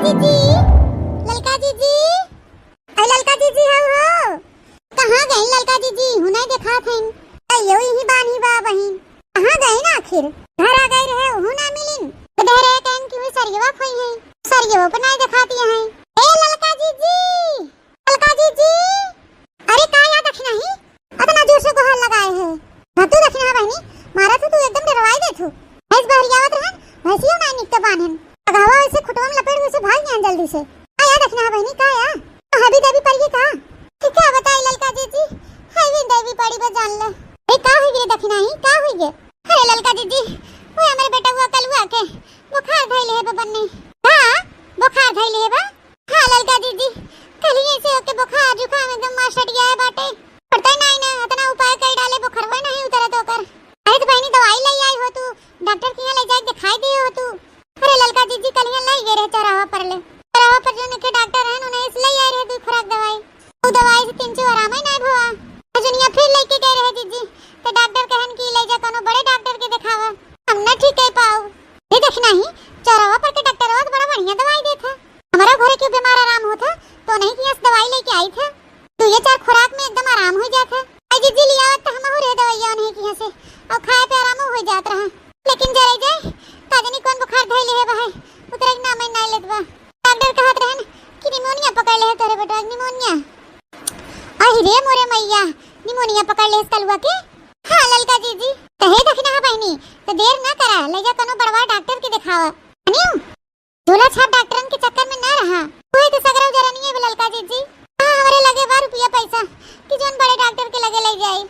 जीजी, ललका जीजी, अरे ललका जीजी हो कहाँ गई ललका जीजी? हुने देखा थे अयो यही बानी बा बहिन कहाँ गई ना आखिर घर आ गई रहे हूँ ना मिलिन तो दे रहे कहन कि सरियवा खोई है सरियवा पर नहीं दिखाती है। ए ललका जीजी, अरे का याद रखना ही इतना जोर से गुहार लगाए है तू रखना बहनी मारा तो तू एकदम डरवाई दे तू ऐस बहरियावत रहन वैसी ना निकट बांधन अगावा ऐसे खुटवा में लपेट उसे भाग गया जल्दी से। आ याद रखना बहनी का या हबी देवी पड़ी का ठीक है बताई ललका जीजी हबी देवी पड़ी बस जान ले ए का हो गए दखना ही का हो गए। अरे ललका जीजी वो हमारे बेटा हुआ कल हुआ के बुखार धइले है बन्ने हां बुखार धइले है बा। हां ललका जीजी कल ही ऐसे होके बुखार जुकाम एकदम मार सट गया है बाटे पड़ता नहीं ना इतना उपाय कर डाले बुखार हुआ नहीं उतरा तो कर। अरे तो बहनी दवाई ले आई हो तू डॉक्टर के यहां ले जाके दिखाई दिए हो तू। अरे ललका जीजी कल यहां ले गए रहे चौराहा पर जो के डॉक्टर हैं उन्हें इसलिए आई रहे तू खुराक दवाई वो दवाई से 3 आराम ही नहीं भवा अजनिया फिर लेके गए रहे जीजी तो डॉक्टर कहन कि ले जा कोनो बड़े डॉक्टर के दिखावा हम ना ठीक है पाऊ ये देखना ही चौराहा पर के डॉक्टर बहुत बड़ा बढ़िया दवाई देता हमारा घरे के बीमार आराम होता तो नहीं कि इस दवाई लेके आई था तो ये 4 खुराक में एकदम आराम हो जाता है जीजी लिया तो हम हो रे दवाइयां नहीं कि से और खाए पे आराम हो जात रहा लेकिन जरे जाए काजनी कौन बुखार धइले है भाई उतरे ना मैं नहीं लेत बा डॉक्टर कहत रहन कि निमोनिया पकड़ ले तोरे बेटा निमोनिया आई रे मोरे मैया निमोनिया पकड़ ले कलवा के। हां ललका जीजी कहे देखना है बहनी तो देर ना करा ले जा कोनो बड़वा डॉक्टर के दिखावा अनियो झोला छाप डॉक्टरन के चक्कर में ना रहा कोई तो सगरा जरा नहीं है ललका जीजी। हां हमारे लगे बा रुपया पैसा कि जोन बड़े डॉक्टर के लगे ले जाए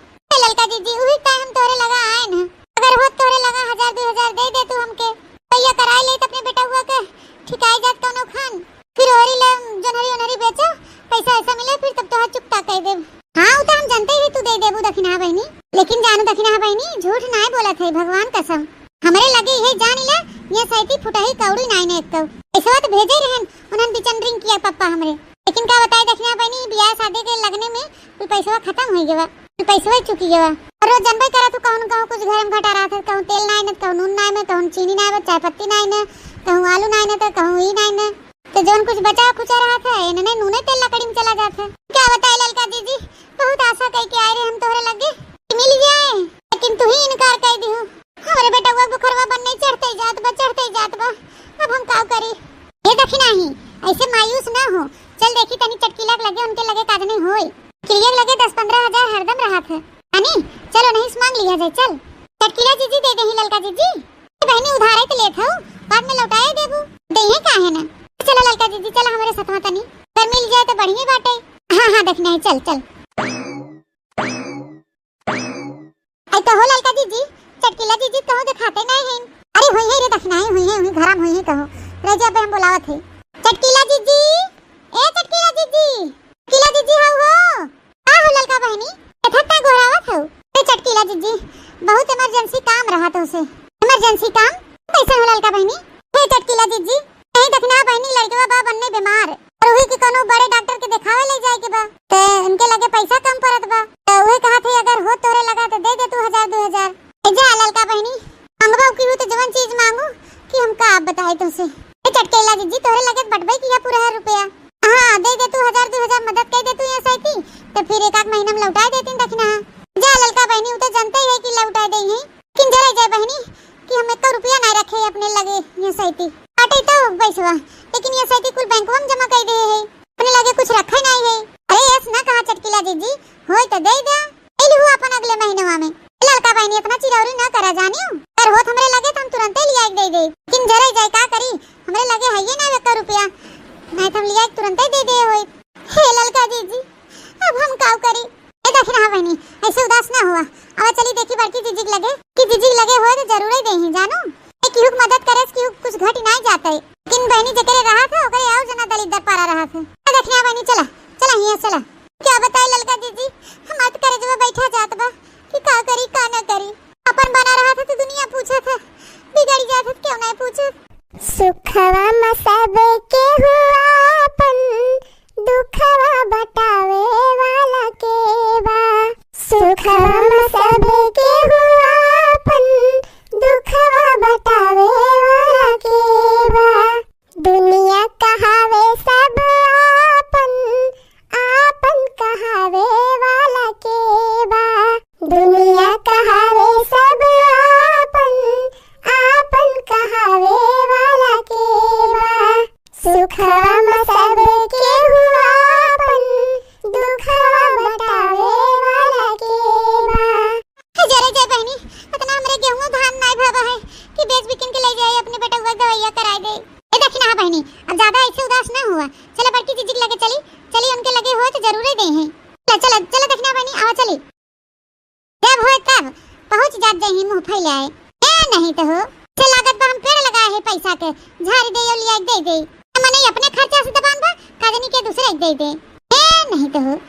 ललका जीजी वही टाइम तोरे लगा आए ना अगर हो तोरे लगा 1000-2000 दे दे तू हमके भैया कराई ले अपने बेटा हुआ के ठिकाई जात कोनो खान फिर होरी ले जनहरी ओनहरी बेचो पैसा ऐसा मिले फिर तब तो हाथ चुकता कह दे। हां वो तो हम जानते ही तू दे देबू दक्षिणा बहनी लेकिन जानू दक्षिणा बहनी झूठ नहीं बोला थे भगवान कसम हमरे लगे ये जानिला ये सैती फुटाई कौड़ी नहीं ने एक पैसा तो भेजे रहन उन्हन बिचन ड्रिंक किया पप्पा हमरे लेकिन का बताए दक्षिणा बहनी बियाह शादी के लगने में कुल पैसा खत्म हो गया पैसा चुकी गया और रोज जनबे करा तू कहूं कुछ घर में घटा रहा था कहूं तेल नहीं न कहूं नून नहीं न कहूं चीनी नहीं चाय पत्ती नहीं न कहूं आलू नहीं न तो कहूं ही नहीं न तो जोन कुछ बचा खुचा रहा था इन्होंने नूने तेल लकड़ी में चला जाता क्या बताए ललका जीजी बहुत आशा कह के आए रे हम तोहरे लगे मिल जाए लेकिन तू ही इनकार कर दी हो हमारे बेटा हुआ बुखरवा बनने चढ़ते जात बा अब हम का करी। ये दक्षिणा ही ऐसे मायूस ना हो चल देखी तनी चटकीला लगे उनके लगे काज नहीं होई क्लियर लगे 10-15 हजार हरदम रहा था अनी चलो नहीं मांग लिया जाए चल चटकीला जीजी दे दे ही ललका जीजी बहनी उधारे तो लेत हो बाद में लौटाए देबू देहे काहे ना चलो ललका जीजी चल हमारे साथ तनी पर मिल जाए तो बढ़िया बाटे। हां देखना है चल आई तो हो ललका जीजी चटकीला जीजी तो दिखाते नहीं है अरे होई है रे देखना है होई है घर में होई है कहो रे जब हम बुलावत है चटकीला जीजी ए चटकीला जीजी हो आ हो ललका बहनी कथता गोरावत हो ए चटकीला जीजी बहुत इमरजेंसी काम रहा तो उसे इमरजेंसी काम कैसे हो ललका बहनी ए चटकीला जीजी नहीं देखना बहनी लड़के बा बनने बीमार और वही के कोनो बड़े डॉक्टर के दिखावे ले जाए के बा ते उनके लगे पैसा कम पड़त बा तो वही कहा थे अगर हो तोरे लगा तो दे दे तू 1000-2000 जा ललका बहनी मंगवा की हो तो जवन चीज मांगू कि हम का बताए तुमसे ए चटकीला जीजी तोरे लगे बटबई किया पूरा रुपया हां दे दे तू 1000-2000 मदद कर दे तू ये सैती तो फिर एक महीना में लौटा देती दक्षिणा। जा ललका बहनी तो जानते है कि लौटा दे ही किन जरा जाए बहनी कि हम 1 रुपया नहीं रखे अपने लगे ये सैती आटे तो पैसा लेकिन ये सैती कुल बैंकवा में जमा कर दे है अपने लगे कुछ रखा नहीं है। अरे यस ना कहा चटकीला जीजी होय तो दे दे एली हुआ अपन अगले महीनवा में ललका बहनी इतना चिरौरी ना करा जानियो पर होत हमरे लगे तो हम तुरंत ही लिया दे दे किन जरा जाए का करी हमरे लगे है ये ना 1 रुपया नहीं तो हम लिया तुरंत ही दे दे होय। हे ललका जीजी अब हम का करी ए दक्षिणा बहनी ऐसे उदास ना हुआ अब चली देखी बड़की जीजी लगे कि जीजी लगे होय तो जरूर ही दे ही जानो की हुक मदद करे कि कुछ घट नहीं जाता है किन बहनी जकरे रहा था ओकरे और जना दलित पारा रहा था देखना बहनी चला हिया चला क्या बताए ललका जीजी हम मत करे जब बैठा जात बा कि का करी का ना करी अपन बना रहा था तो दुनिया पूछा था बिगड़ जात क्यों नहीं पूछे सुखवा में सब के हुआ अपन दुखवा बतावे वाला के बा सुखवा में सब के हुआ अपन दुखवा बतावे वाला के बा दुनिया कहा ए देखी ना बहनी, अब ज्यादा ऐसे उदास ना हुआ। चलो बड़की जीजी के लगे चली, चली उनके लगे हो तो जरूर ही दे हैं। चलो चलो चलो देखी ना बहनी, आओ चली। जब हो तब पहुंच जात जही मुंह फैलाए। ए नहीं तो हो से लागत बा हम पेड़ लगाए है पैसा के, झाड़ दे और लिया दे दे मने अपने खर्चा से दबान बा काजनी के दूसरे एक दे दे। ए नहीं तो हो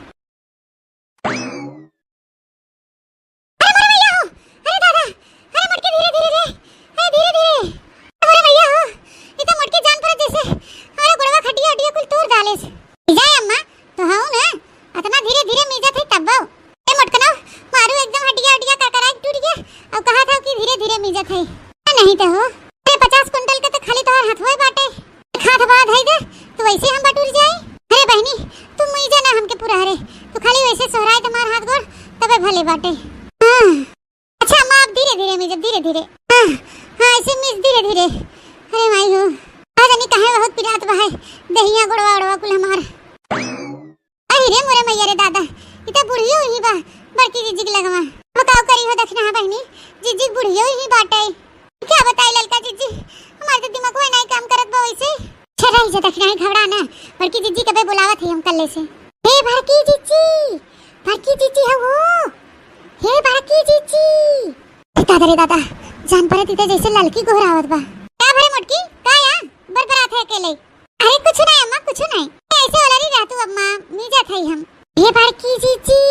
नहीं तो हो 50 कुंटल के तो खाली तोहर हाथ होए बाटे, खात बाद है दे तो वैसे हम बटूर जाए। अरे बहनी तुम मुझे ना हमके पूरा हरे तो खाली वैसे सोहराए तुम्हार हाथ गोड़ तबे भले बाटे। अच्छा मां अब धीरे धीरे मिज धीरे धीरे हां ऐसे मिज धीरे धीरे। अरे माई हो आज नहीं कहे बहुत पिरात बा है दहिया गोड़वा ओड़वा कुल हमार। अरे रे मोरे मैया रे दादा इता बुढ़ियो ही बा बड़की जीजी के लगवा बताओ करी हो दक्षिणा बहनी जीजी बुढ़ियो ही बाटे। क्या बताई ललका जीजी हमारे तो दिमाग में नहीं काम करत बा वैसे। छरा ही दक्षिणा घबरा ना बड़की जीजी कबे बुलावत है हम कल्ले से। हे बड़की जीजी है वो, हे बड़की जीजी दादा रे दादा जान पड़े तीते जैसे ललकी गोहरावत बा। का भरे मोटकी का या बरबरात है अकेले। अरे कुछ नहीं अम्मा कुछ नहीं ऐसे वाला नहीं रहतू अम्मा मीजा थई हम। हे बड़की जीजी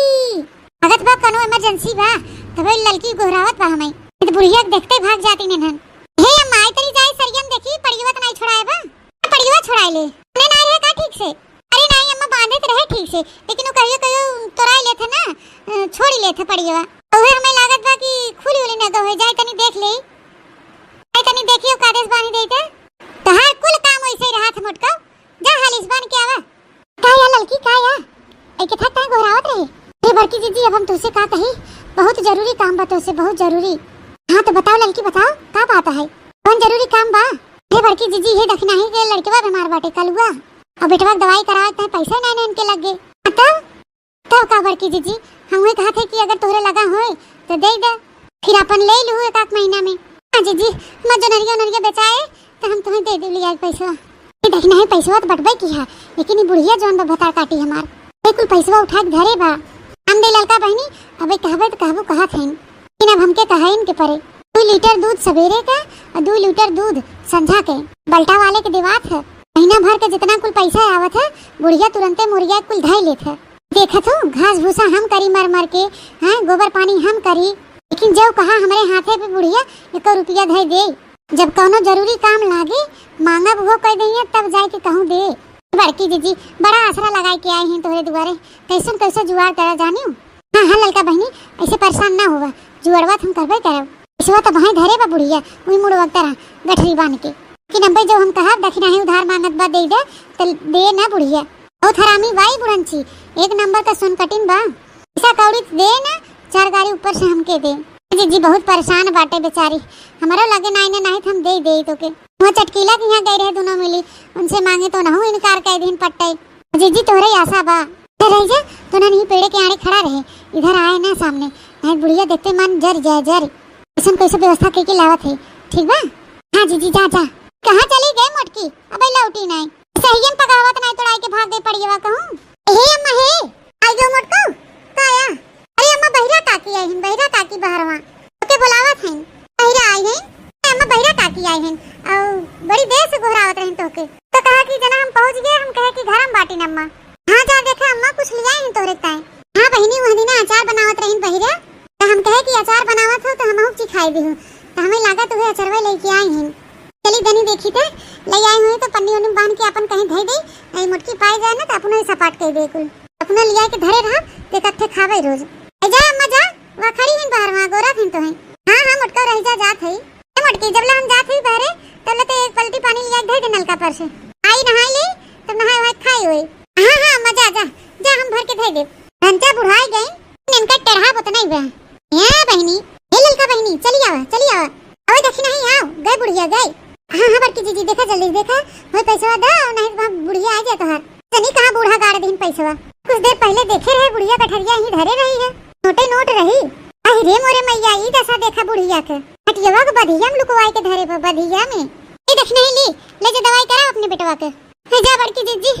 अगत बा कनो इमरजेंसी बा तबे ललकी गोहरावत बा हमें तो बुढ़िया देखते भाग जाती नेनन। हे अम्मा आई तरी जाई सरियम देखी पड़ियवा त नहीं छोड़ाए बा पड़ियवा छोड़ाई ले ने ना रहे का ठीक से। अरे नहीं अम्मा बांधे तो रहे ठीक से लेकिन वो कहियो तोराई लेथे ना छोड़ी लेथे पड़ियवा ओहे हमें लागत बा कि खुली उली न हो जाए तनी देख ले आई तनी देखियो कादेश बानी देते तो हर कुल काम वैसे ही रहा था मोटका जा हालिस बन के आवा। का या ललकी का या ए के था गोहरावत रहे। हे बड़की जीजी अब हम तुझसे का कही बहुत जरूरी काम बा तुझसे बहुत जरूरी। हाँ तो बताओ लड़की बताओ का बात है कौन जरूरी काम बा। हे बड़की जीजी हे दखना ही के लड़केवा बीमार बाटे कलुआ और बेटवा दवाई करावे त पैसा नहीं इनके लग गए तब का बड़की जीजी हम वही कहा थे कि अगर तोहरे लगा होए तो दे दे फिर अपन ले लू एक आध महीना में। हाँ जीजी हम जो नरिया बेचाए तो हम तुम्हें दे दे लिया पैसा। ये देखना है पैसा तो बटबे की है लेकिन ये बुढ़िया जोन बता काटी हमार बिल्कुल पैसा उठा के धरे बा हम दे लड़का बहनी अबे कहबे तो कहबो कहा थे लेकिन अब हमके कहा इनके परे 2 लीटर दूध सवेरे का और 2 लीटर दूध संझा के बल्टा वाले के देवात है। महीना भर के जितना कुल पैसा आवत है बुढ़िया तुरंते मुर्गिया कुल धाई लेत है। देखत हो घास भूसा हम करी मर मर के हाँ गोबर पानी हम करी लेकिन जब कहा हमारे हाथे पे बुढ़िया 1 रुपया धई दे जब कोनो जरूरी काम लागे मांगा वो कह दे तब जाए के कहूँ दे। बड़की जीजी बड़ा आसरा लगाए के आए हैं तोहरे दुआरे कैसन कैसे जुआर करा जानियो। हाँ हाँ ललका बहनी ऐसे परेशान ना होगा जुआरवा हम करबे करब इसवा तो भाई धरे बा बुढ़िया वही मुड़ वक्त रहा गठरी बांध के कि नब्बे जो हम कहा दक्षिणा ही उधार मांगत बा दे दे तो दे ना बुढ़िया बहुत हरामी बाई बुढ़नची 1 नंबर का सुन कटिन बा ऐसा कौड़ी दे ना 4 गाड़ी ऊपर से हमके दे। जीजी बहुत परेशान बाटे बेचारी हमारा लगे नहीं ना नहीं हम दे दे तो के वहाँ चटकीला के यहाँ गए रहे दोनों मिली उनसे मांगे तो ना हो इनकार कर दिन पट्टे। जीजी तोहरे आशा बा रह जा तो ना नहीं पेड़े के आड़े खड़ा रहे इधर आए ना सामने नहीं बुढ़िया देखते मन जर ऐसा कैसे व्यवस्था करके लावत है ठीक बा। हाँ जीजी जा जा कहाँ चली गई मोटकी अबे लौटी नहीं सही में पकावत नहीं तोड़ाई के भाग गई पड़िएवा कहूँ। हे अम्मा हे आई गो मोटको काया अरे अम्मा बहिरा काकी आई हैं बहिरा काकी बाहरवा ओके बुलावत हैं बहिरा आई हैं अम्मा बहिरा काकी आई हैं और बड़ी देर से घोरावत रही तो कहा कि जना हम पहुंच गए हम कहे कि घर हम बाटी अम्मा। हाँ जा देखा अम्मा कुछ लिया है तोरे ताए। हाँ बहिनी वह दिन अचार बनावत रही बहिरा तो हम कहे कि अचार बनावत हो तो हम हुक खाई दी तो हमें लगा तुम्हें अचरवा लेके आई हैं चली दनी देखी थे ले आई हुई तो पन्नी उन्नी बांध के अपन कहीं धई दे आई मुटकी पाई जाए ना तो अपने सपाट कर दे कुल अपना लिया के धरे रहा ते कत्थे खावे रोज जा अम्मा जा वहां खड़ी हैं बाहर वहां गोरा थे तो है। हां हां मुटका रह जा जात है ए मुटकी जब हम जात है बहरे तब तो एक पलटी पानी लिया धई दे नलका पर से आई नहाई ले तब नहाए हुए खाई हुई। हां हां अम्मा जा जा जा हम भर के धई दे घंटा बुढ़ाई गई इनका टरहा पता नहीं बा या बहनी ए ललका बहनी चली आवा ओए दक्षिणा ही आओ गए बुढ़िया गए। हाँ हाँ बड़की जीजी देखा जल्दी देखा वही पैसा दा नहीं तो बुढ़िया आ जाए तोहार तनी कहाँ बूढ़ा गाड़ दिन पैसा कुछ देर पहले देखे रहे बुढ़िया कठरिया ही धरे रही है नोटे नोट रही। अरे रे मोरे मैया ई दशा देखा बुढ़िया के हटियावा को बधिया में लुकवाई के धरे पर बधिया में ये देखने ही ले जो दवाई पेटवा के। जा बड़की जीजी,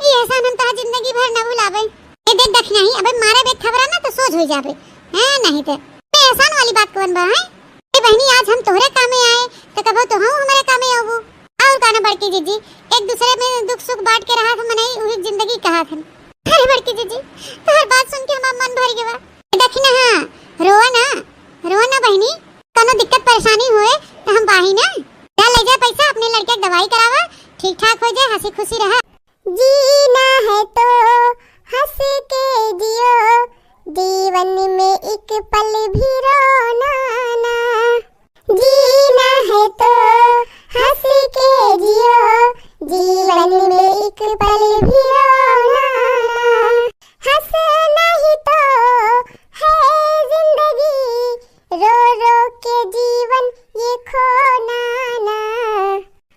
ये एहसान हम तोहार जिंदगी भर न भुलावे। ए देख दखना ही अबे मारे बे खबरा ना तो सोच हो जाबे हैं नहीं तो मैं एहसान वाली बात कौन बा है। ए बहनी आज हम तोहरे कामे आए तो कबो तो हम हमारे कामे आबू और काना बड़की जीजी एक दूसरे में दुख सुख बांट के रहा था मनई वही जिंदगी कहा था। अरे बड़की जीजी तोहर बात सुन के हमार मन भर गया। देखना हां रोआ ना बहनी, कोनो दिक्कत परेशानी होए तो हम बाही ना जा ले जा पैसा अपने लड़के की दवाई करावा ठीक ठाक हो जाए हंसी खुशी रहा। जीना है तो हंस के जियो जीवन में एक पल भी रोना ना। जीना है तो हंस के जियो जीवन में एक पल भी रोना ना। हंसना ही तो है जिंदगी रो रो के जीवन ये खोना ना।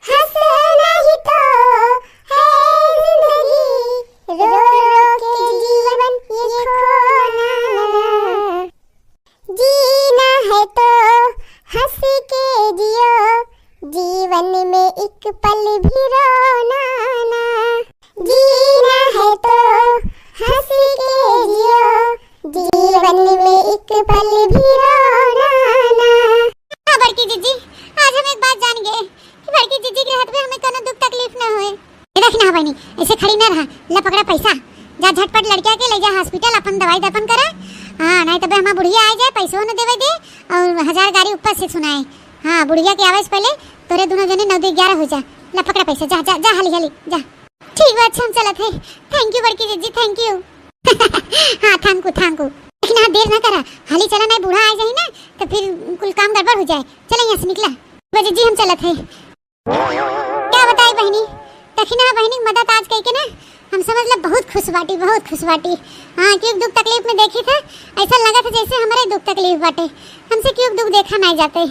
हंसना ही तो है जिंदगी रो रो के जीवन ये खोना ना। जीना है तो हंस के जियो जीवन में एक पल भी रोना ना। जीना है तो हंस के जियो जीवन में एक पल भी रोना ना। हाँ बड़की जीजी आज हम एक बात जान गए कि बड़की जीजी के हाथ में हमें कोनो दुख तकलीफ ना होए। ये देखना बहनी ऐसे खड़ी ना रहा, ले पकड़ा पैसा जा झटपट लड़किया के ले जा हॉस्पिटल अपन दवाई दफन करा। हाँ नहीं तो हमार बुढ़िया आ जाए पैसों न देवे दे और 1000 गाड़ी ऊपर से सुनाए। हाँ बुढ़िया की आवाज पहले तोरे दोनों जने 9 11 हो जा। ले पकड़ा पैसा जा जा जा हाली हाली जा। ठीक बात हम चलत है। थैंक यू बड़की जीजी थैंक यू। हाँ थैंक यू लेकिन हाँ देर ना करा हाली चला नहीं बूढ़ा आ जाए ना तो फिर कुल काम गड़बड़ हो जाए। चले यहाँ से निकला जीजी हम चलत है। क्या बताई बहनी देखना बहनी मदद आज कही के ना हम समझ ले बहुत खुश बाटी हाँ क्यों दुख तकलीफ में देखी था ऐसा लगा था जैसे हमारे दुख तकलीफ बाटे हमसे क्यों दुख देखा नहीं जाते।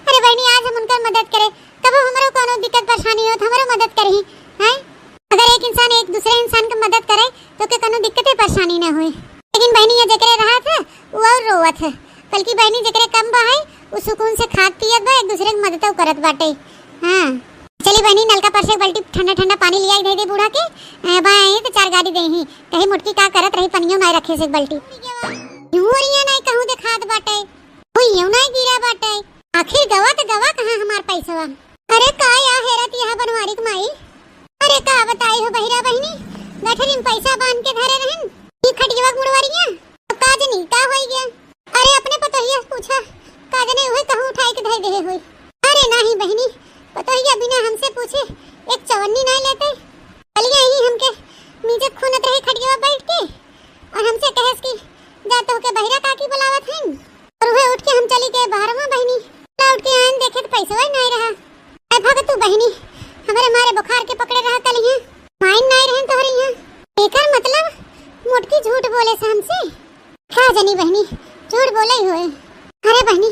अरे बहनी आज हम उनका मदद करे तब हमारे कोनो दिक्कत परेशानी हो तो हमारे मदद करी हैं। अगर एक इंसान एक दूसरे इंसान की मदद करे तो के कोनो दिक्कत परेशानी ना हुई। लेकिन बहनी ये जकरे रहा था वो और रोवत है बल्कि बहनी जकरे कम बा है वो सुकून से खाद पियत बा एक दूसरे की मदद करत बाटे। हाँ चली बहनी नलका पर से बल्टी ठंडा पानी लिया दे दे बूढ़ा के भाई तो 4 गाड़ी दे ही कहीं मुटकी का करत रही पनियो नहीं रखे से बल्टी यूरिया नहीं कहूं दे खाद बाटे कोई यूं नहीं गिरा बाटे आखिर गवा तो गवा कहां हमार पैसा। अरे का या हेरत यहां बनवारी माई। अरे का बताई हो बहिरा बहनी गठरी में पैसा बांध के धरे रहन ये खटिया मुड़वारिया तो काज नहीं का होई गया। अरे अपने पतोहिया पूछा काज ने ओहे कहूं उठाई के धर दे होई। अरे नहीं बहनी पतोहिया बिना हमसे पूछे एक चवन्नी नहीं लेते चलिए ही हमके नीचे खूनत रही खटिया बैठ के और हमसे कहेस की जातो के बहिरा काकी बुलावत हैं और वह उठ के हम चली गए बाहरवा बहनी उठ के आन देखे तो पैसा ही नहीं रहा। ऐ भगत तू बहनी हमारे मारे बुखार के पकड़े रहा कल यहाँ माइन नहीं रहन तोहरे यहाँ एकर मतलब मोटकी झूठ बोले से हमसे क्या जानी बहनी झूठ बोले ही होए। अरे बहनी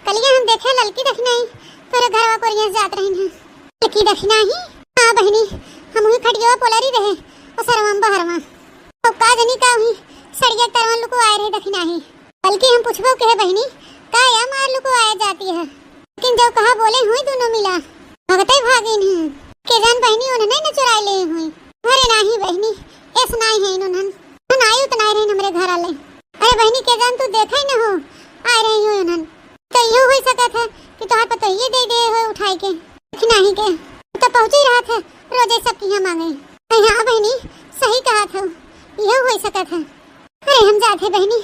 कलिया हम देखे ललकी देखना ही तोरे घरवा को रियाज जात रहन है ललकी देखना ही। हां बहनी हम ही खटिया पोलरी रहे और सरवम बहरवा तो का जानी का हुई सड़िया तरवन लुको आए रहे देखना ही बल्कि हम पूछबो कहे बहनी का या मार लुको आया जाती है लेकिन जब कहा बोले हुई दोनों मिला भगते भागिन है के जान बहनी उन्होंने न चुरा ले हुई। अरे नहीं बहनी ऐस नहीं है इन्होंने नहीं उतना रहे हमरे घर वाले। अरे बहनी के जान तू देखा ही न हो आ रही हो उन्होंने तो यो हो सका था कि तोहर पता ये दे हो उठाई के नहीं के तो पहुंच ही रहा था रोजे सब की मांगे। हाँ बहनी सही कहा था यह हो सका था। अरे हम जाते बहनी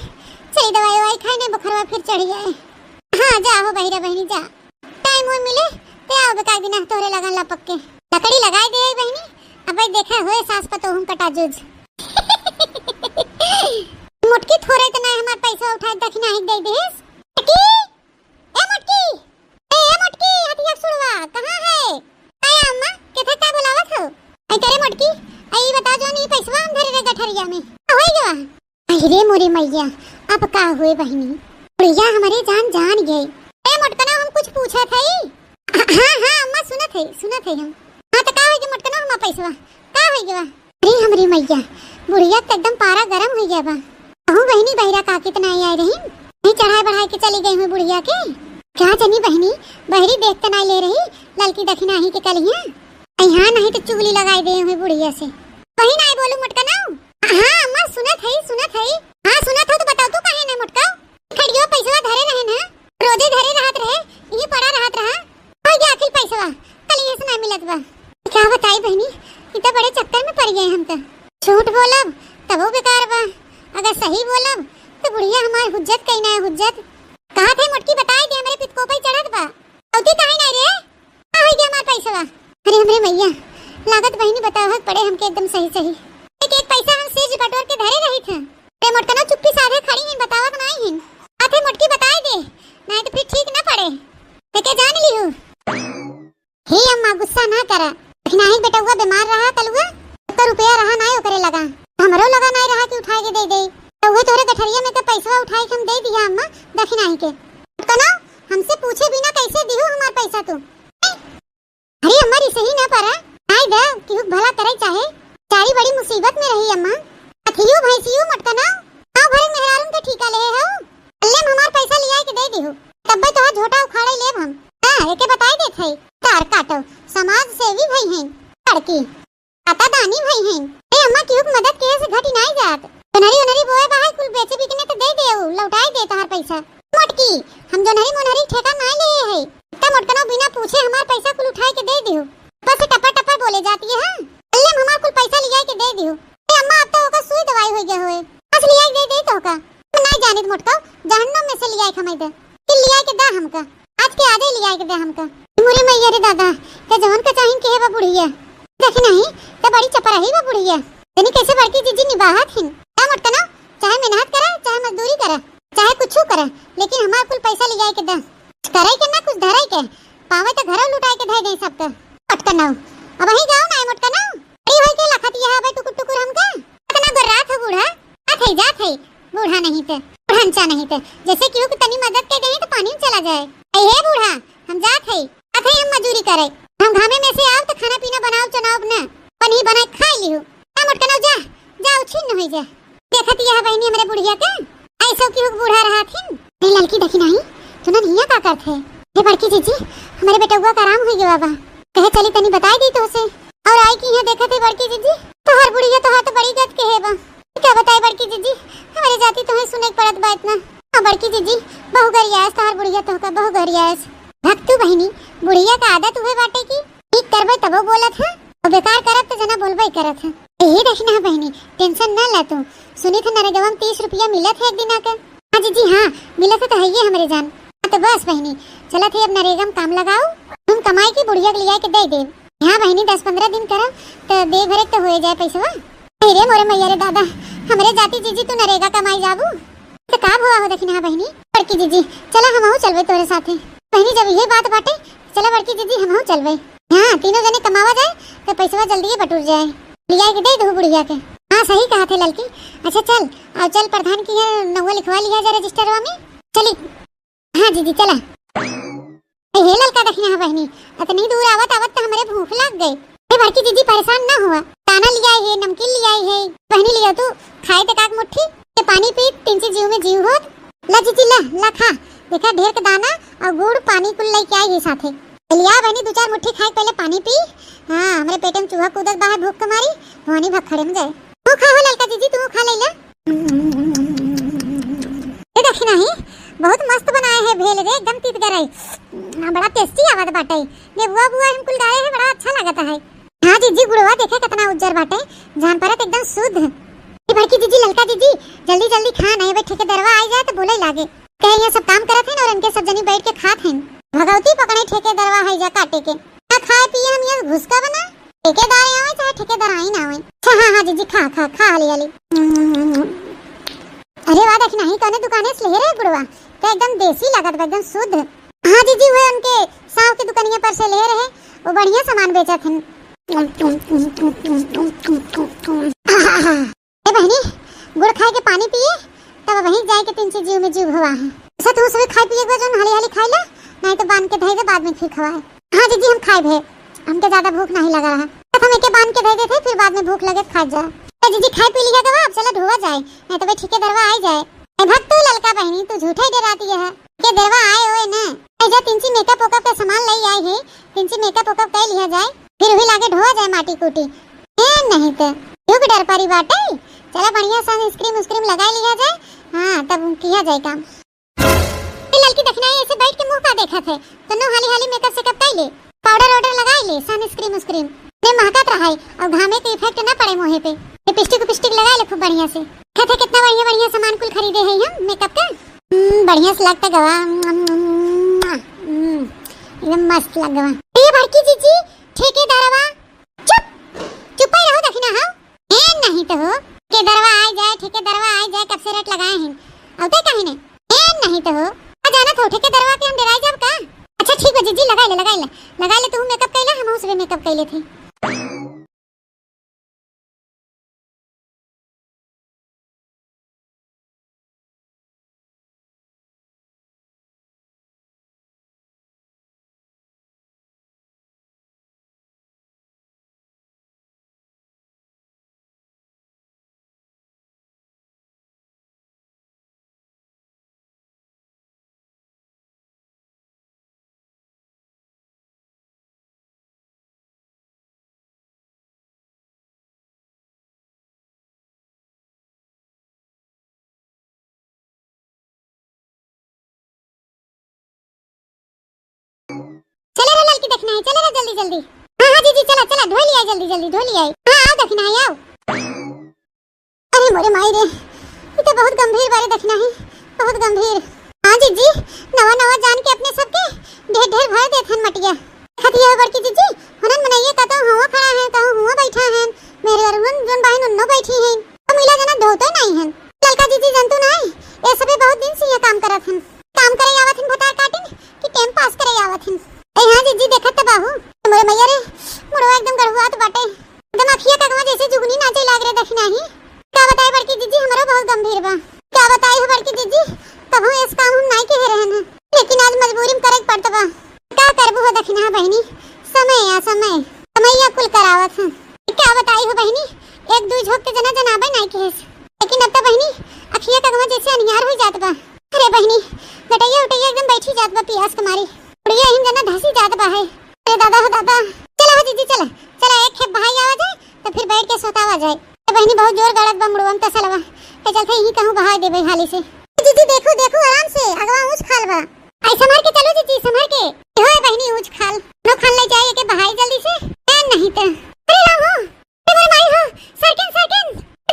सही दवाई खाने बुखार फिर चढ़ जाए। हाँ जाओ बहिरा बहनी जा टाइम वो मिले ते आओ बेकार बिना तोरे लगन लपक के लकड़ी लगाई दे बहनी अब देखा होए सास पतो हम कटा जुज मुटकी थोड़े तो नहीं हमार पैसा उठाए दखना ही दे देस मुटकी ए मुटकी हथिया सुड़वा कहां है आया अम्मा केथे का बुलावत हो आई तेरे मुटकी आई बता जो नहीं पैसा हम धरे रे गठरिया में होई गवा। अरे मोरी मैया अब का हुए बहनी बुढ़िया हमारे जान गई। ए मुटकना हम कुछ पूछा था हाँ अम्मा सुनत है हम। हाँ तो का होई के मुटकना हम पैसा का होई गवा। अरे हमरी मैया बुढ़िया तो एकदम पारा गरम हो गया बा कहूं बहनी बहिरा का कितना आई रही नहीं चढ़ाई बढ़ाई के चली गई हुई बुढ़िया के क्या जानी बहनी बहरी देख तो नहीं ले रही ललकी दखिना ही के कलिया यहाँ नहीं तो चुगली लगाई दे हुई बुढ़िया से। वही नहीं बोलू मोटका ना। हाँ अम्मा सुनत है हाँ सुनत हो तो बताओ तू काहे नहीं मोटका खड़ियो पैसा धरे रहे ना रोजे धरे रहत रहे ये पड़ा रहत रहा हो गया आखिर पैसा कल ये से नहीं मिलत बा। क्या बताई बहनी इतना बड़े चक्कर में पड़ गए हम तो। झूठ बोलब तब वो बेकार बा अगर सही बोलब तो बुढ़िया हमारी हुज्जत कहीं ना हुज्जत कहा थे मोटकी बताई दे हमारे पित को पे चढ़त बा औती काहे नहीं रे आ हो गया हमार पैसा। अरे हमरे मैया लागत बहनी बतावत पड़े हमके एकदम सही एक पैसा हम सिर बटोर के धरे रही थे रे मोटकना चुप्पी साधे खड़ी हैं बतावत नहीं हैं आथे मोटकी बताई दे नहीं तो फिर ठीक ना पड़े ते के जान लियो। हे अम्मा गुस्सा ना करा नहीं बेटा हुआ बीमार रहा कलुआ तो रुपया रहा नहीं ओकरे लगा हमरो लगा नहीं रहा कि उठा के दे तो वो तोरे गठरिया में तो पैसा उठाई के हम दे दिया अम्मा दखिनाई के कना हमसे पूछे बिना कैसे दियो हमार पैसा तू। अरे हमारी सही ना पारा आई दे कि भला करे चाहे चारी बड़ी मुसीबत में रही अम्मा अथियो भैंसियो मटकना गांव भर में मेहरारून के ठीका ले हो अल्ले हमार पैसा लिया के दे दियो तब तो झोटा उखाड़े लेब हम। हां एके बताई दे थई तार काटो समाज सेवी भई हैं लड़की आता दानी भई हैं ए अम्मा की मदद के से घटी नहीं जात नरी बोए बाहर कुल बेचे बिकने तो दे देऊ लौटाई दे तार पैसा मोटकी हम जो नरी मोनरी ठेका नहीं ले है इतना मोटकना बिना पूछे हमार पैसा कुल उठाई के दे दियो बस टपा बोले जाती है। हां अल्ले हमार कुल पैसा लिया के दे दियो ए अम्मा अब तो ओका सुई दवाई हो गया होए बस लिया के दे तो का नहीं जानित मोटका जहन्नम में से लिया के हमें दे कि लिया के दा हमका आज के आधे लिया के दे हमका मोरे मैया रे दादा ते जवन का चाहिन के है बा बुढ़िया देख नहीं ते बड़ी चपराही बा बुढ़िया तनी कैसे बड़की जीजी निभात हिन ता मोटका ना चाहे मेहनत करे चाहे मजदूरी करे चाहे कुछू करे लेकिन हमार कुल पैसा लिया के दा करे के ना कुछ धराई के पावे तो घर लुटाई के धई दे सब तो मोटका ना अब ही गाँव ना मोटका ना अरे होई के लखत यहां बे टुकुर टुकुर हमका इतना गर्रात हो बूढ़ा आथे जात है बूढ़ा नहीं थे बुढ़ांचा नहीं थे जैसे क्यों कि तनी मदद के दे तो पानी में चला जाए ए हे बूढ़ा हम जात है आथे हम मजदूरी करे हम घामे में से आओ तो खाना पीना बनाओ चनाव ना पनीर बनाए खा लियो आ मोटका ना जा जा उछिन न होई जा देखत यह बहनी हमरे बुढ़िया के ऐसो क्यों बूढ़ा रहा थी रे लड़की देखी नहीं तू ना निया का करथे हे बड़की जीजी हमारे बेटुआ का आराम हो गया बाबा कहे चली तनी बताई दी तो उसे और आई की है देखत है बड़की जीजी तो हर बुढ़िया तो हाथ बड़ी गत के है बा क्या बताए बड़की जीजी हमारे जाती तुम्हें सुने पड़त बा इतना और बड़की जीजी बहु गरियास तो हर बुढ़िया तो का बहु गरियास भक्तू बहनी बुढ़िया का आदत हुए बाटे की ठीक करबे तबो बोलत है और बेकार करत तो जना बोलबे करत है यही देखना बहनी टेंशन ना ले तू सुनी थे नरेगा में 30 रुपया मिलत है एक दिन आकर। हाँ जीजी हाँ मिलत है तो है ये हमारे जान तो बस बहनी चला थे अब नरेगा में काम लगाओ तुम कमाई की बुढ़िया लिया के दे दे। हाँ बहनी 10-15 दिन करो तो दे भरे तो हो जाए पैसा रे मोरे मैया रे दादा हमरे जाती जीजी तू नरेगा कमाई जाबू तो का हुआ हो देखना बहनी बड़की जीजी चला हम चलबे तोरे साथे बहनी जब ये बात बाटे चला बड़की जीजी हम चलबे। हाँ तीनों जने कमावा जाए तो पैसा जल्दी बटूर जाए लिया के दे दो बुढ़िया के। हाँ सही कहा थे लड़की अच्छा चल और चल प्रधान की नवा लिखवा लिया जाए रजिस्टरवा में चली। हाँ जीजी चला हे लड़का देखना बहनी इतनी दूर आवत आवत तो हमारे भूख लग गई। बड़की जीजी परेशान ना हुआ दाना लिया है नमकीन लिया है बहनी लिया तू खाए तो काक मुट्ठी के पानी पी 3 जीव में जीव होत ला जीजी ला खा देखा ढेर के दाना और गुड़ पानी कुल लेके आई है साथे लिया बहनी 2-4 मुट्ठी खाए पहले पानी पी। हाँ हमारे पेट में चूहा कूदत बाहर भूख के मारी भवानी भखड़े में जाए तू खा हो लड़का जीजी तू खा ले ला ये देखी नहीं बहुत मस्त बनाए है भेल रे एकदम तीत गराई बड़ा टेस्टी आवाज बाटे ये बुआ बुआ हम कुल गाए है बड़ा अच्छा लगता है। हाँ जीजी गुड़वा देखे कितना उज्जर बाटे जान परत एकदम शुद्ध ये बड़की जीजी ललका जीजी जल्दी जल्दी खा नहीं भाई ठेकेदारवा आ जाए तो बोले लागे कहे ये सब काम करत है और इनके सब जनी बैठ के खात हैं भगवती पकड़े ठेकेदारवा है जा काटे के क्या खाए पिए हम ये घुसका बना ठेकेदार आवे चाहे ठेकेदार आई ना आवे। अच्छा हाँ जीजी खा खा खा हाली अरे वाह देखना ही कने दुकाने से ले रहे गुड़वा तो एकदम देसी लागत बा एकदम शुद्ध। हाँ जीजी हुए उनके साव की दुकानिया पर से ले रहे वो बढ़िया सामान बेचत हैं। बहनी गुड़ खाए के पानी पिए तब वहीं जाए के 3 जीव में जीव हुआ है ऐसा तुम सभी खाए पिए जो हाली हाली खाई ला नहीं तो बांध के धे दे बाद में फिर खवाए। हाँ जीजी हम खाए भे हमके ज्यादा भूख नहीं लगा रहा हम एके बांध के धे देते फिर बाद में भूख लगे खा जा जीजी खाए पी लिया दवा अब चलो धोवा जाए नहीं तो भाई ठेकेदारवा आ जाए। भक्त ललका बहनी तू झूठा ही डराती है के देवा आए होए ना ऐजा 3 मेकअप ओकअप का सामान ले आए है 3 मेकअप ओकअप कर लिया जाए फिर भी लागे ढोआ जाए माटी कूटी नहीं तो क्यों डर पारी बाटे। चला बढ़िया सनस्क्रीन उसक्रीम लगा लिया जाए। हां तब किया जाए काम। लड़की देखनाई ऐसे बैठ के मुंह का देखा थे तो नो हाली हाली मेकअप से कब ले पाउडर ऑर्डर लगा ले सनस्क्रीन उसक्रीम ने महकत रहा और घामे के इफेक्ट ना पड़े मुंह पे। लिपस्टिक लगा ले खूब बढ़िया से। कहते कितना बढ़िया बढ़िया सामान कुल खरीदे हैं हम मेकअप का। बढ़िया से लगता गवा एकदम मस्त लग गवा। ये भड़की जीजी ठेकेदारवा चुप ही रहो दखना हां ए नहीं तो हो के दरवा आ जाए ठेकेदारवा आ जाए कब से रेट लगाए हैं अब तो कहीं नहीं ए नहीं तो हो आ जाना तो ठेकेदारवा के हम डराई जब का। अच्छा ठीक है जीजी लगा ले तू मेकअप कैला हम उससे मेकअप कैले थे। चले रे लड़की देखना है चले रे जल्दी हां जीजी चला धो लिया जल्दी हां आओ देखना है आओ। अरे मोरे माई रे ये तो बहुत गंभीर बारे देखना है बहुत गंभीर। हां जीजी नवा जान के अपने सबके ढेर भर देथन मटिया खतिया बड़की जीजी हनन मनाइए का तो हुआ खड़ा है कहूं हुआ बैठा है मेरे अरुण जोन बहन उन्नो बैठी है तो मिला जना धोते नहीं है। ललका जीजी जंतु नहीं ये सबे बहुत दिन से ये काम करत हन काम करे आवत हन भटार काटिन कि टाइम पास करे आवत हन। ए हां जीजी देखत त बाहू मोरे मैया रे मुड़वा एकदम गड़हुआत बाटे एकदम अखिया कगवा जैसे जुगनी नाचे लाग रे देखना ही। का बताए बड़की जीजी हमारा बहुत गंभीर बा क्या बताई हो बड़की जीजी तब हम इस काम हम नहीं कह रहन लेकिन आज मजबूरी में करे पड़त बा का करबू हो देखना बहनी समय या कुल करावत है। क्या बताई हो बहनी एक दू झोक के जना जनाबे नहीं केस लेकिन अब तो बहनी अखिया कगवा जैसे अनियार हो जात बा। अरे बहनी गटैया उटैया एकदम बैठी जात बा पियास कुमारी उड़िया हिम जना धसी जात बा है। अरे दादा हो दादा चला हो जीजी चला एक खेप भाई आवा जाए तो फिर बैठ के सोतावा जाए। तो बहनी बहुत जोर गड़त बा मुड़वा में तसलवा ए चलते यही कहूं बहा देबे हाली से। जीजी देखो आराम से अगवा ऊंच खाल बा आई संभाल के चलो जीजी संभाल के होए बहनी ऊंच खाल नो खाल ले जाए के बहाई जल्दी से नहीं तो अरे राम हो तुम्हारे माई हो सरकन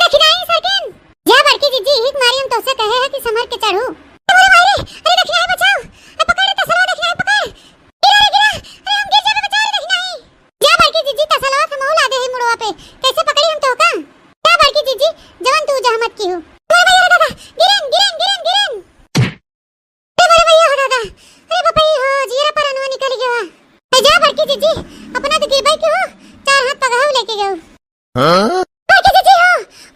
देखी नहीं सरकन जा बड़की जीजी हिक मारी हम तो से कहे है कि संभाल के चढ़ू तुम्हारे माई रे अरे देखना है बचाओ अब पकड़ तसलवा देखना है पकड़ गिरा अरे हम गिर जावे बचा देखना है जा बड़की जीजी तसलवा थमौ ला दे मुड़वा पे कैसे पकड़ी हम तो का जा बड़की जीजी जवान तू जहमत की हो तुम्हारे माई रे दादा गिरन तुम्हारे माई हो दादा अरे बाप रे हो जीरा पर अनवा निकल गया जा बड़की जीजी अपना तो गिरबाई के हो चार हाथ पगाव लेके गयो हां बड़की जीजी हो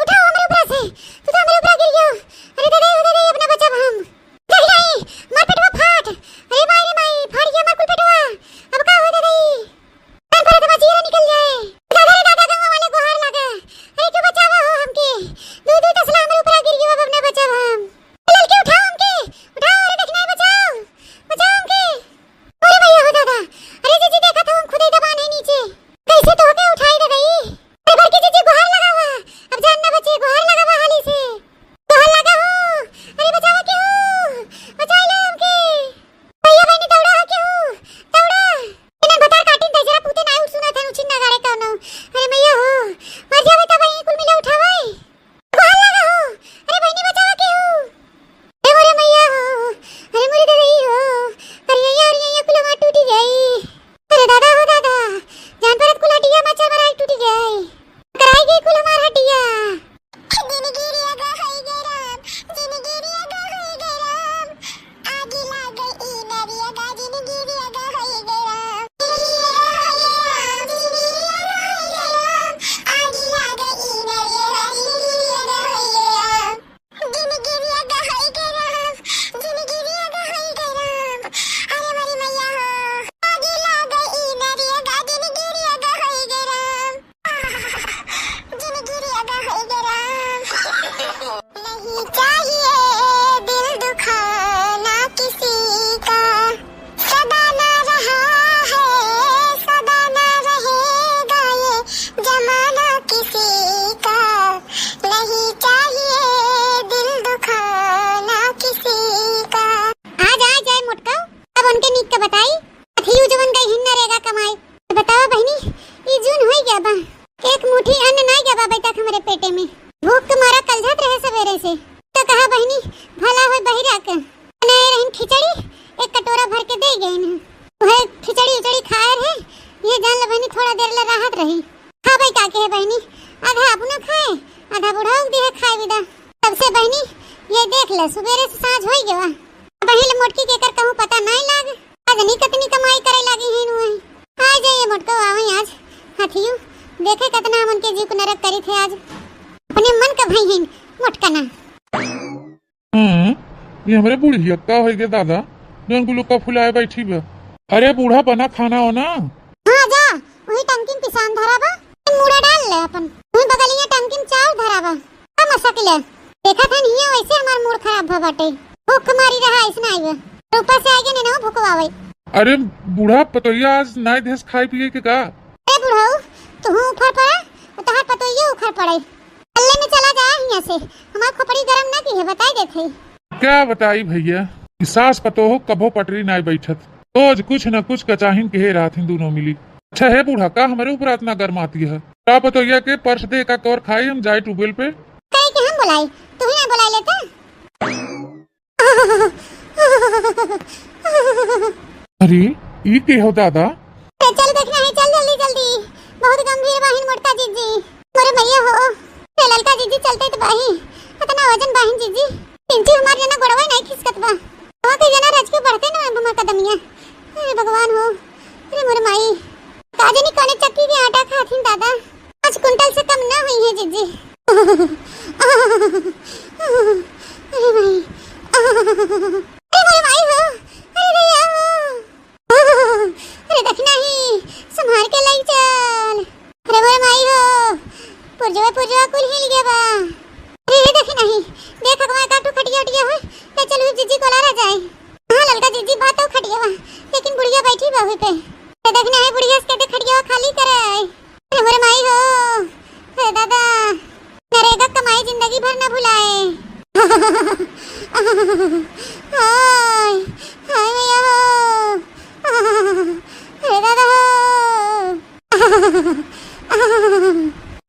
उठाओ हमारे ऊपर से तू तो हमारे ऊपर गिर गयो। अरे दादा अपना बचा हम देख नहीं मार पेटवा फाट अरे माई फाड़ गया मार कुल पेटवा अब का हो दादा कान पर तो जीरा निकल जाए दादा गंगा वाले गुहार लगा अरे क्यों बचावा हो हमके दू तसला हमारे ऊपर गिर गयो अब अपना बचा हम लड़के उठाओ अरे देखना बचाओ हमके अरे भैया हो दादा अरे जीजी देखा तो हम खुद ही दबा नहीं नीचे कैसे तो होके उठाई दे गई अरे बड़की जीजी गुहार अभी तक हमारे पेटे में भूख के मारा कलझत रहे सवेरे से। तो कहा बहनी भला हो बहिरा के बनाए रहन खिचड़ी एक कटोरा भर के दे गए न वह खिचड़ी उचड़ी खाए रहे। ये जान ले बहनी थोड़ा देर ले राहत रही। खाबे का के है बहनी आधा अपना खाए आधा बुढ़ाऊ दी है खाए विदा। तब से बहनी ये देख ले सवेरे से सांझ हो गया बहिल मोटकी के कर कहूं पता नहीं लाग। आज नहीं कितनी कमाई करे लगी है नु आ जाइए मोटको आवे आज हाथियो देखे कितना मन के जीव को नरक करी थे आज अपने मन का भाई है मोटका ना। ये हमारे बूढ़ी का हो गए दादा जोन गुलू का फुलाए बैठी बा। अरे बूढ़ा बना खाना हो ना। हां जा वही टंकिन पिसान धराबा मुड़ा डाल ले अपन वही बगलिया टंकिन चाव धराबा का मसकले देखा था नहीं वैसे हमार मूड खराब भ बाटे भूख मारी रहा इसना आइबे ऊपर से आगे ने ना भूखवावे। अरे बूढ़ा पतोया आज नाय देश खाए पिए के का। अरे बूढ़ाऊ तू उखड़ पड़ा तोहार पतोया उखड़ पड़े अल्ले में चला जा यहां से हमार खोपड़ी गरम ना की है बताई देथे। क्या बताई भैया सास पतो हो कभो पटरी नाय बैठत रोज कुछ न कुछ कचाहिन के रात हिंदू नो मिली। अच्छा है बूढ़ा का हमारे ऊपर इतना गर्म आती है क्या पतोया के पर्स दे का कौर खाए हम जाए ट्यूबवेल पे कहीं के हम बुलाई तू ही ना बुलाई लेता। अरे ये के हो दादा चल देखना है चल जल्दी जल्दी बहुत गंभीर बाहिन मोटका जीजी मोरे भैया हो ललका जीजी चलते तो बाही इतना वजन बाहिन जीजी पिंची हमार जना गोड़वा नहीं खिसकत बा हवा के जना रज के बढ़ते ना हमार कदमिया। अरे भगवान हो अरे मोरे माई काजे नी कने चक्की के आटा खाथिन दादा 5 कुंटल से कम ना हुई है जीजी। अरे भाई अरे मोरे माई हो अरे भैया हो अरे देखना ही संभाल के लाई चल। अरे मोरे माई हो पुरजवा कुल हिल गया बा। अरे देख नहीं देख अगवा काटू खटिया उटिया हो ते चल जीजी को लारा जाए। हां ललका जीजी बात खटिया बा लेकिन बुढ़िया बैठी बा हुई पे ते देखना है बुढ़िया से खटिया खाली करे। अरे मोरे माई हो हे दादा नरेगा कमाई जिंदगी भर न भुलाए। हाय हाय भैया हो अरे दादा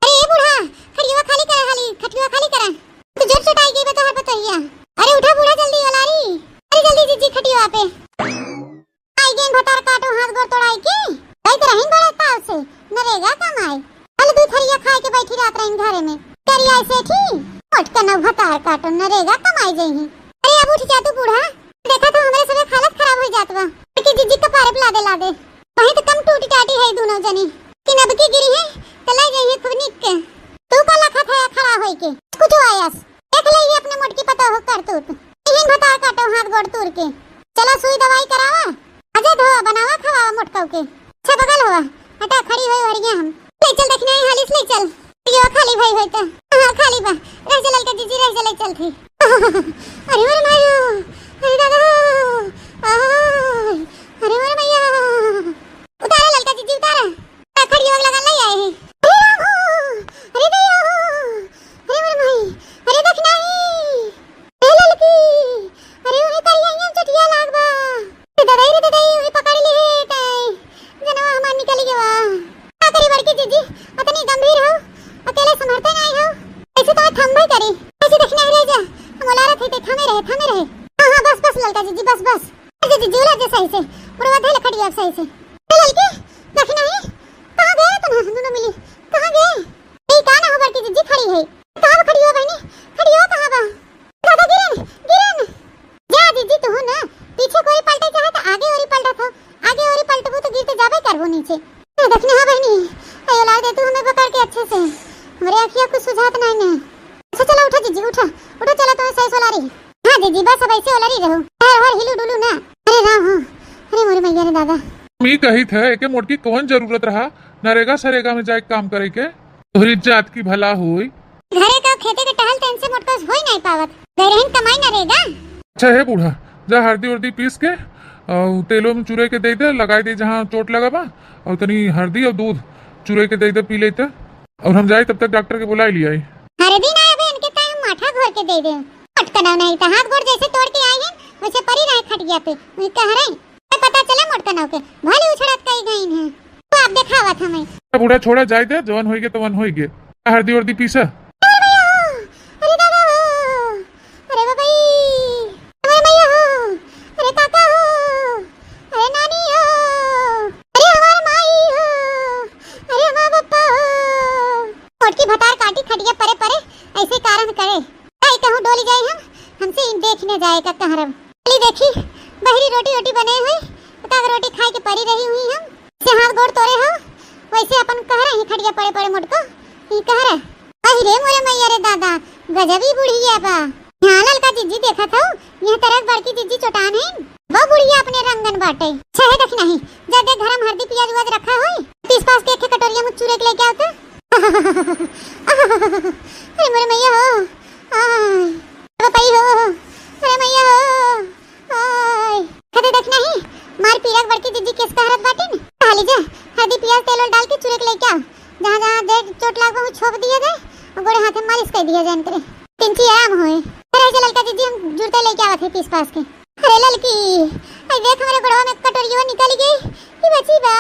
अरे बूढ़ा खटिया खाली करा खटिया खाली करा तू जोर से टाई गई बता हर बताइया। अरे उठा बूढ़ा जल्दी वालारी अरे जल्दी जीजी खटिया पे आई गेन भतार काटो हाथ गोड़ तोड़ाई की भाई तो रहीन बड़े ताव से नरेगा कमाई हल दूध हरिया खाए के बैठी रात रहीन घरे में करिया से थी उठ के न भतार काटो नरेगा कमाई जई। अरे अब उठ जा तू बूढ़ा देखा तो हमारे सब हालत खराब हो जात बा कि जीजी का पारे ला दे वहीं तो कम टूटी टाटी है दोनों जनी कि नब की गिरी है तो ले जाइए खूब निक के तू का लखा था खड़ा होई के कुछ आयास देख ले ये अपने मोटकी पता हो कर तू इहिन भतार काटो हाथ गोड़ तोड़ के चला सुई दवाई करावा अजय धोवा बनावा खवावा मोटका के अच्छा बगल हुआ हटा खड़ी होई हरिया हम ले चल देखना है हालिस ले चल यो खाली भाई होई तो हां खाली बा रह चल के जीजी रह चल चल थी। अरे मोरे मायो अरे दादा अरे मोरे भैया उतारा ललका जीजी उतारा खड़ी होग लगा ले आए हैं। अरे भैया अरे मोरे माई अरे देख नहीं ए ललकी अरे ओए करिया चटिया लागबा रे दादा ओए पकड़ ले ताई जनवा हमार निकल गया का करी बड़की जीजी अतनी गंभीर हो अकेले संभलते नहीं हो ऐसे तो थम करी ऐसे देखना रह जा हम लारा थे थमे रहे हां बस ललका जीजी बस जीजी झूला जे सही से पुरवा धे लखड़िया सही से ललकी देखना है कहां गए तुम दोनों मिली कहां गए ए का ना हो बड़की जीजी खड़ी है कहां खड़ी हो बहनी खड़ी हो कहां बा दादा गिरन जा जीजी तू ना पीछे कोई पलटे चाहे तो आगे और पलटा था आगे और पलटबो तो गिरते जाबे करबो नीचे देखना है बहनी अयो ला दे तू हमें पकड़ के अच्छे से हमारे आंखियों कुछ सुझात नहीं ने। अच्छा चला उठा जीजी उठा चला तो सही सोला रही। हां जीजी बस अब ऐसे ओला रही रहो हर हिलू डुलू ना। अरे राम हां अरे मोरे मैया रे दादा मी कही थे के मोटकी कौन जरूरत रहा नरेगा सरेगा में जाए काम करे के तोहरी जात की भला होई घरे का खेते के टहल तेन से मोटका होई नहीं पावत गरहन कमाई ना रहेगा। अच्छा है बूढ़ा जा हल्दी उर्दी पीस के और तेलों में चुरे के दे दे लगाई दे जहाँ चोट लगा बा और तनी हल्दी और दूध चुरे के दे पी लेते और हम जाए तब तक डॉक्टर के बुला लिया हल्दी ना अबे इनके टाइम माठा घोर के दे दे मटकना नहीं था हाथ गोड़ जैसे तोड़ के आए हैं वैसे परी रहे खटिया पे वही कह रहे पता चला मोटकना के भले उछड़त कई गई है तो आप दिखावा था मैं बूढ़ा छोड़ा जाए दे जवन होई के तो वन होई के हल्दी वर्दी पीसा। अरे दादा हो, अरे बाबाई, अरे मैया हो, अरे काका हो, अरे नानी हो, अरे हमारा माई हो, अरे हमारा पप्पा हो। मोटकी भतार काटी खटिया परे परे ऐसे कारण करे काई कहूं डोली जाए हमसे इन देखने जाए का कहरम डोली देखी बहरी रोटी रोटी बने हुई तक रोटी खाए के परी रही हुई हम से हाथ गोड़ तोड़े हो वैसे अपन कह रहे हैं खटिया पड़े पड़े मोटको ये कह रहे अरे मोरे मैया रे दादा गजबी बुढ़िया बा यहाँ ललका जिज्जी देखा था यह तरह बड़की जिज्जी चोटान है वो बुढ़िया अपने रंगन बाटे छहे देख नहीं जब देख घर में हल्दी प्याज उज रखा होई तीस पास के कटोरिया में चूरे के लेके आता अरे मोरे मैया हो पापा हो अरे मैया हो खदे देख नहीं मार पीरक बड़की जिज्जी किस कहरत बाटे न खाली जा हल्दी प्याज तेल डाल के चूरे के लेके आओ जहाँ जहाँ देख चोट लाग वहाँ छोप दिया जाए और गोड़े हाथ में मालिश कर दिया जाए करे तिनची आराम होए अरे ऐसे ललका जिज्जी हम जुड़ते लेके आवत है पीस पास के अरे ललकी आई देख हमारे गोड़वा में कटोरिया निकल गई ये बची बा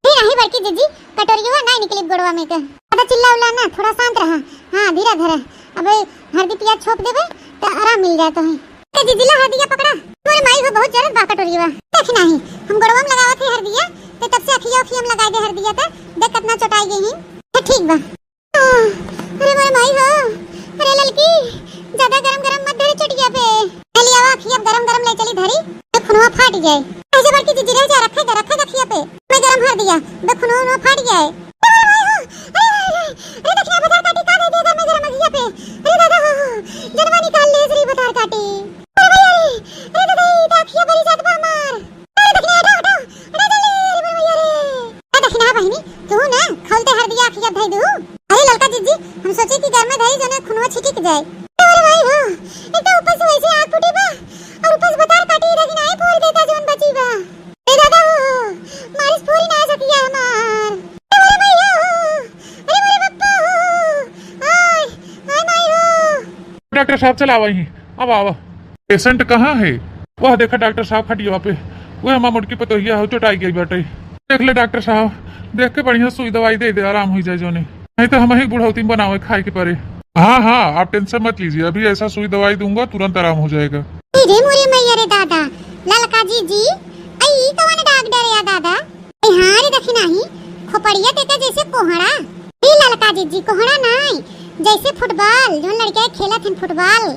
नहीं बड़की जिज्जी कटोरिया नहीं निकली गोड़वा में का अबे चिल्ला उल्ला ना थोड़ा शांत रहा हां धीरे धीरे अबे हल्दी प्याज छोप देबे तो आराम मिल जाता है के जिज्जी ला हल्दिया पकड़ा मोरे माई को बहुत जरूरत बा कटोरिया देख नहीं हम गोड़वा में लगावत है हल्दिया तो तब से अखिया अखिया में लगा दे हल्दिया तो देख कितना चटाई गई है ठीक बा अरे मोरे माई हो अरे ललकी ज्यादा गरम गरम मत धरी चटिया पे चली आवा अखिया गरम गरम ले चली धरी तो खुनवा फाट जाए ऐसे बड़की जिज्जी रह जा रखा अखिया पे मैं गरम हर दिया तो खुनवा फाट जाए अरे देखना बता काटी का दे देगा मैं गरम अखिया पे अरे दादा जनवा निकाल ले श्री बता काटी अरे भैया अरे दादा ये अखिया बड़ी जात बा मार अरे देखना हटो अरे जल्दी भैया रे देखना बहिनी तू ना खोलते हर दिया अखिया धई दू अरे ललका जिज्जी हम सोचे कि घर में धई जने खुनवा छिटिक जाए अरे भाई हो एक तो ऊपर से वैसे आग फूटी बा और ऊपर से बता काटी लेकिन आई फोड़ देता जोन बची बा ए दादा मारिस पूरी ना सकिया हमार अरे भैया अरे मेरे पप्पा आय आय माई हो डॉक्टर साहब चला वही अब आवा पेशेंट कहाँ है वह देखा डॉक्टर साहब खटिया पे वह हमारा मुड़की पतोहिया हो चोटाई गई बाटे देख ले डॉक्टर साहब देख के बढ़िया सुई दवाई दे दे आराम हो जाए जो नहीं तो हम ही बुढ़ौती बनावे खाए के परे हाँ आप टेंशन मत लीजिए अभी ऐसा सुई दवाई दूंगा तुरंत आराम हो जाएगा रे मोरे मैया रे दादा ललका जिज्जी आई कौन डॉक्टर या दादा हां रे देखी नहीं खोपड़िया देता जैसे कोहड़ा ए ललका जिज्जी कोहड़ा नहीं जैसे फुटबॉल जो लड़के खेलत हैं फुटबॉल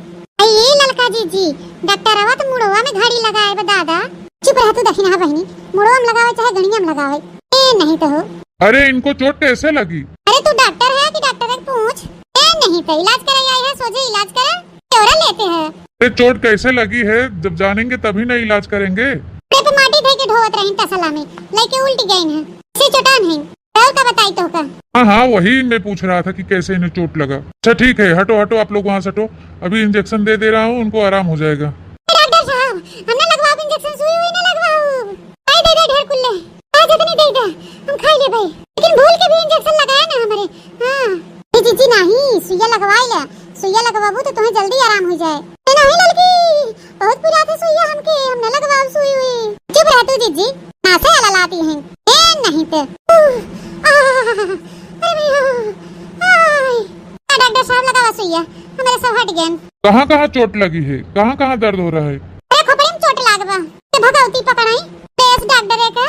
ये ललका जिज्जी डॉक्टर आवत मुड़वा में घड़ी लगाए बे दादा चुप रह तू देखी ना बहनी मुड़वा में लगावे चाहे गणिया में लगावे ए नहीं तो हो अरे इनको चोट कैसे लगी अरे तू डॉक्टर है कि डॉक्टर से पूछ ए नहीं तो इलाज करे आई है सोचे इलाज करे चोरा लेते हैं अरे चोट कैसे लगी है जब जानेंगे तभी ना इलाज करेंगे पे माटी धई के ढोवत रही तसला में लेके उल्टी गई है से चटान है का बताई तो का हाँ वही मैं पूछ रहा था कि कैसे इन्हें चोट लगा अच्छा ठीक है हटो आप लोग वहाँ से हटो अभी इंजेक्शन दे रहा हूँ उनको आराम हो जाएगा डॉक्टर साहब हमने लगवाओ इंजेक्शन सुई हुई ना लगवाओ आई दे ढेर कुल्ले आज इतनी दे दे हम खाई ले भाई लेकिन भूल के भी इंजेक्शन लगाया ना हमारे हां जी नहीं सुइया लगवाई ले सुइया लगवाबू तो तुम्हें जल्दी आराम हो जाए नहीं लड़की बहुत बुरा था सुइया हमने लगवाओ सुई हुई चुप रह तू जीजी ना से ललाती हैं ए नहीं तो अरे भैया डॉक्टर साहब लगावा सुइया हमारे सब हट गए कहाँ चोट लगी है कहाँ दर्द हो रहा है अरे खोपड़ी में चोट लागबा ते भगवती पकड़ाई तेज डॉक्टर है का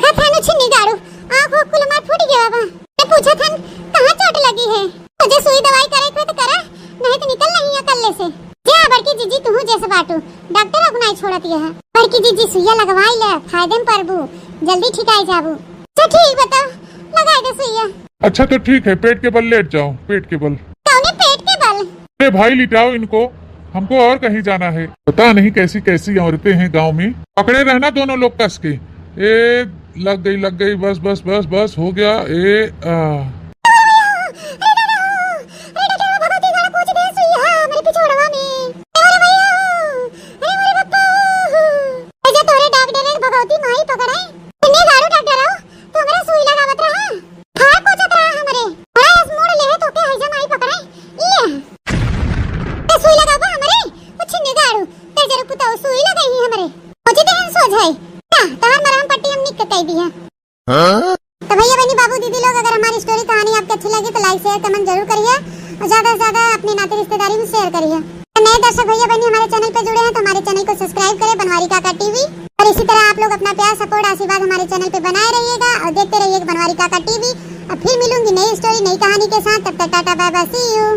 खाथानु छिन्नी गाड़ू आंखों कुल मार फूट गया बा ते पूछा था कहाँ चोट लगी है मुझे सुई दवाई करे तो करा नहीं तो निकल नहीं है कल्ले से जा बड़की जीजी तू जैसे बाटू डॉक्टर अब नहीं छोड़ती है बड़की जीजी सुइया लगवाई ले फायदे में परबू जल्दी ठीक आई जाबू तो ठीक बता लगाई दे सुइया अच्छा तो ठीक है पेट के बल लेट जाओ पेट के बल कौन पेट के बल अरे भाई लिटाओ इनको हमको और कहीं जाना है पता नहीं कैसी कैसी औरतें हैं गांव में पकड़े रहना दोनों लोग कस के ए लग गई बस हो गया तो भैया बहनी बाबू दीदी लोग अगर हमारी स्टोरी लाइक शेयर कमेंट जरूर करिए और ज्यादा से ज्यादा अपने नाते रिश्तेदारी में शेयर करिए। नए दर्शक भैया बहनी हमारे चैनल पे जुड़े हैं तो हमारे चैनल को सब्सक्राइब करें, बनवारी काका टीवी। और इसी तरह आप लोग अपना प्यार सपोर्ट आशीर्वाद हमारे चैनल पे बनाए रहिएगा और देखते रहिएगा बनवारी काका टीवी। अब फिर मिलूंगी नई स्टोरी नई कहानी के साथ, तब तक tata bye bye, see you.